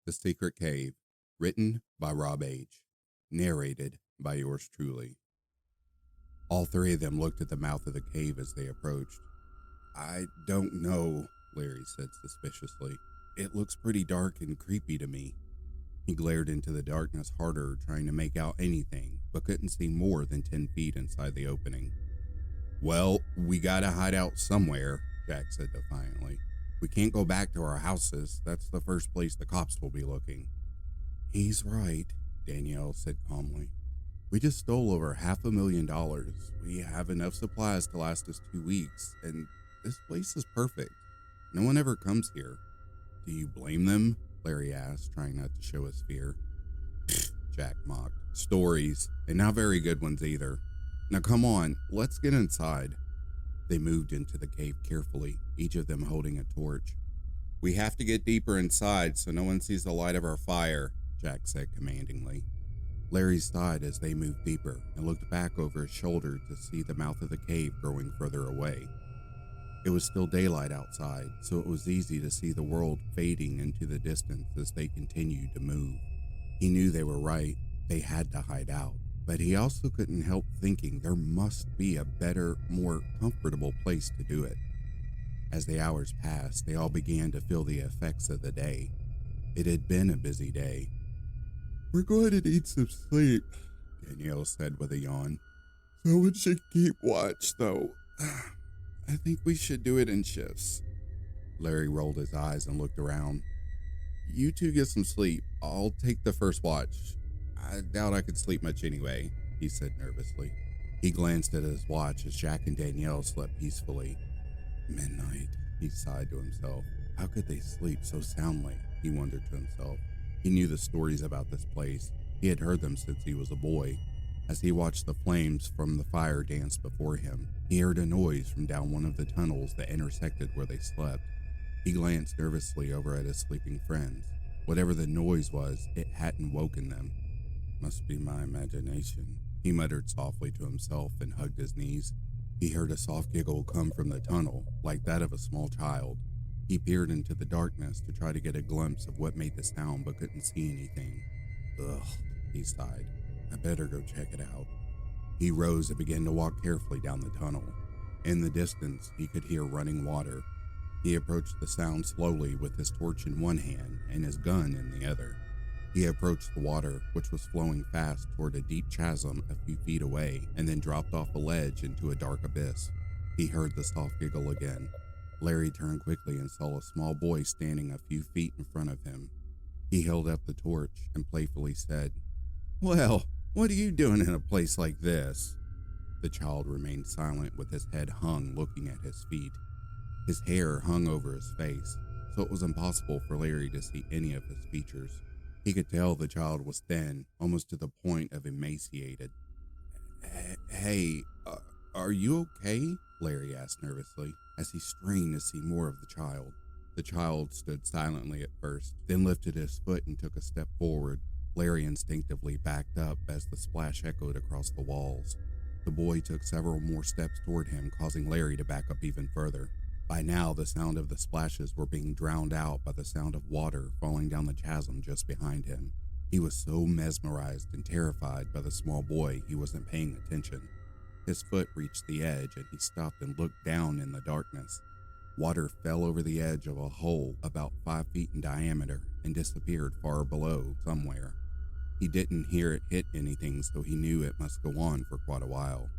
The Secret Cave, written by Rob H., narrated by yours truly. All three of them looked at the mouth of the cave as they approached. I don't know, Larry said suspiciously. It looks pretty dark and creepy to me. He glared into the darkness harder, trying to make out anything, but couldn't see more than 10 feet inside the opening. Well, we gotta hide out somewhere, Jack said defiantly. We can't go back to our houses. That's the first place the cops will be looking. He's right, Danielle said calmly. We just stole over $500,000. We have enough supplies to last us 2 weeks, and this place is perfect. No one ever comes here. Do you blame them? Larry asked, trying not to show his fear. Jack mocked. Stories, and not very good ones either. Now come on, let's get inside. They moved into the cave carefully, each of them holding a torch. We have to get deeper inside so no one sees the light of our fire, Jack said commandingly. Larry sighed as they moved deeper and looked back over his shoulder to see the mouth of the cave growing further away. It was still daylight outside, so it was easy to see the world fading into the distance as they continued to move. He knew they were right. They had to hide out. But he also couldn't help thinking there must be a better, more comfortable place to do it. As the hours passed, they all began to feel the effects of the day. It had been a busy day. We're going to need some sleep, Danielle said with a yawn. Someone should keep watch, though. I think we should do it in shifts. Larry rolled his eyes and looked around. You two get some sleep. I'll take the first watch. I doubt I could sleep much anyway, he said nervously. He glanced at his watch as Jack and Danielle slept peacefully. Midnight, he sighed to himself. How could they sleep so soundly? He wondered to himself. He knew the stories about this place. He had heard them since he was a boy. As he watched the flames from the fire dance before him, he heard a noise from down one of the tunnels that intersected where they slept. He glanced nervously over at his sleeping friends. Whatever the noise was, it hadn't woken them. Must be my imagination, he muttered softly to himself and hugged his knees. He heard a soft giggle come from the tunnel, like that of a small child. He peered into the darkness to try to get a glimpse of what made the sound but couldn't see anything. Ugh, he sighed. I better go check it out. He rose and began to walk carefully down the tunnel. In the distance, he could hear running water. He approached the sound slowly with his torch in one hand and his gun in the other. He approached the water, which was flowing fast toward a deep chasm a few feet away, and then dropped off a ledge into a dark abyss. He heard the soft giggle again. Larry turned quickly and saw a small boy standing a few feet in front of him. He held up the torch and playfully said, Well, what are you doing in a place like this? The child remained silent with his head hung, looking at his feet. His hair hung over his face, so it was impossible for Larry to see any of his features. He could tell the child was thin, almost to the point of emaciated. Hey, are you okay? Larry asked nervously, as he strained to see more of the child. The child stood silently at first, then lifted his foot and took a step forward. Larry instinctively backed up as the splash echoed across the walls. The boy took several more steps toward him, causing Larry to back up even further. By now, the sound of the splashes were being drowned out by the sound of water falling down the chasm just behind him. He was so mesmerized and terrified by the small boy, he wasn't paying attention. His foot reached the edge and he stopped and looked down in the darkness. Water fell over the edge of a hole about 5 feet in diameter and disappeared far below somewhere. He didn't hear it hit anything, so he knew it must go on for quite a while.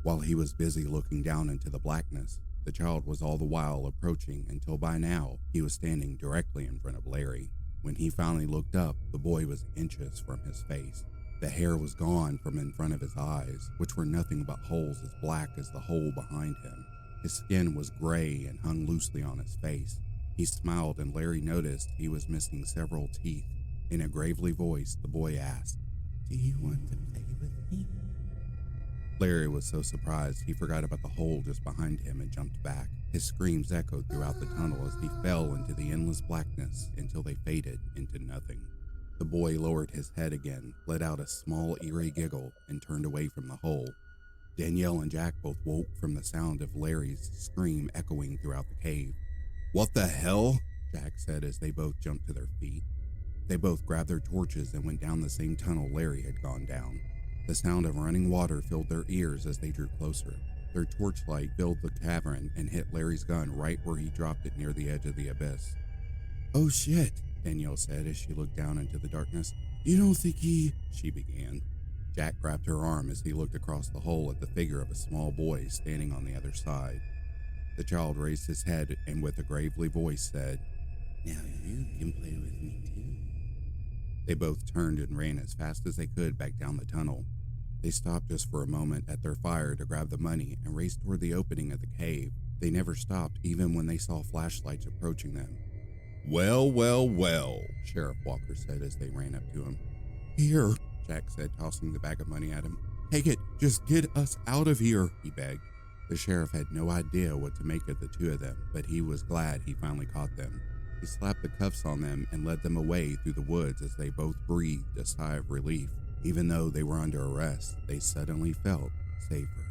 While he was busy looking down into the blackness, the child was all the while approaching until by now he was standing directly in front of Larry. When he finally looked up, the boy was inches from his face. The hair was gone from in front of his eyes, which were nothing but holes as black as the hole behind him. His skin was gray and hung loosely on his face. He smiled and Larry noticed he was missing several teeth. In a gravely voice, the boy asked, Do you want to play with me? Larry was so surprised he forgot about the hole just behind him and jumped back. His screams echoed throughout the tunnel as he fell into the endless blackness until they faded into nothing. The boy lowered his head again, let out a small eerie giggle, and turned away from the hole. Danielle and Jack both woke from the sound of Larry's scream echoing throughout the cave. What the hell? Jack said as they both jumped to their feet. They both grabbed their torches and went down the same tunnel Larry had gone down. The sound of running water filled their ears as they drew closer. Their torchlight filled the cavern and hit Larry's gun right where he dropped it near the edge of the abyss. "Oh shit," Danielle said as she looked down into the darkness. "You don't think he—" she began. Jack grabbed her arm as he looked across the hole at the figure of a small boy standing on the other side. The child raised his head and with a gravely voice said, "Now you can play with me too." They both turned and ran as fast as they could back down the tunnel. They stopped just for a moment at their fire to grab the money and raced toward the opening of the cave. They never stopped even when they saw flashlights approaching them. "Well, well, well," Sheriff Walker said as they ran up to him. "Here," Jack said, tossing the bag of money at him. "Take it, just get us out of here," he begged. The sheriff had no idea what to make of the two of them, but he was glad he finally caught them. He slapped the cuffs on them and led them away through the woods as they both breathed a sigh of relief. Even though they were under arrest, they suddenly felt safer.